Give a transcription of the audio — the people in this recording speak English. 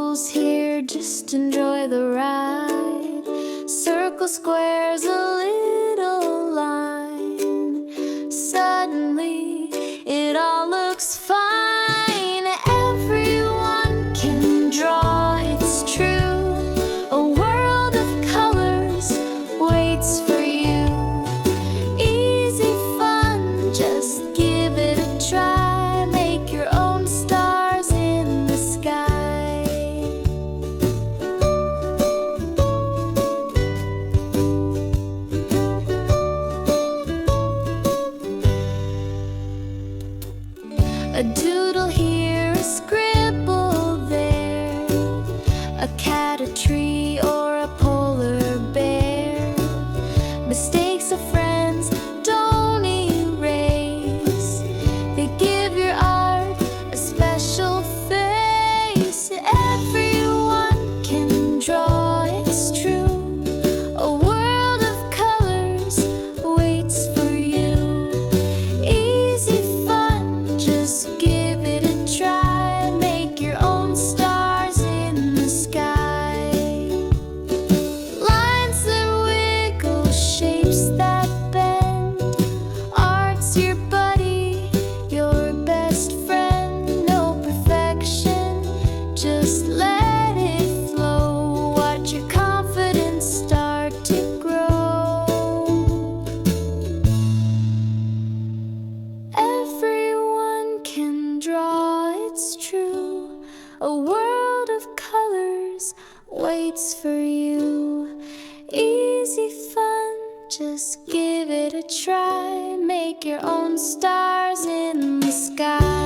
rules here, just enjoy the ride. Circle, squares, a little line. Suddenly, it all looks fine. Everyone can draw, it's true. A world of colors waits for you. Easy fun, just give it a try. Make your own stars in the sky. A doodle here, a scribble there, a cat, a tree, or a polar bear. Mistakes of friends don't erase. They give your art a special face. Everyone can draw, it's true. A world of colors waits for you. Easy fun, just give it a try. Make your own stars in the sky. Lines that wiggle, shapes that bend. Art's your buddy, your best friend. No perfection, just let it flow. Watch your confidence start to grow. Everyone can draw, it's true. A world of colors waits for you. Easy fun, just give it a try. Make your own stars in the sky.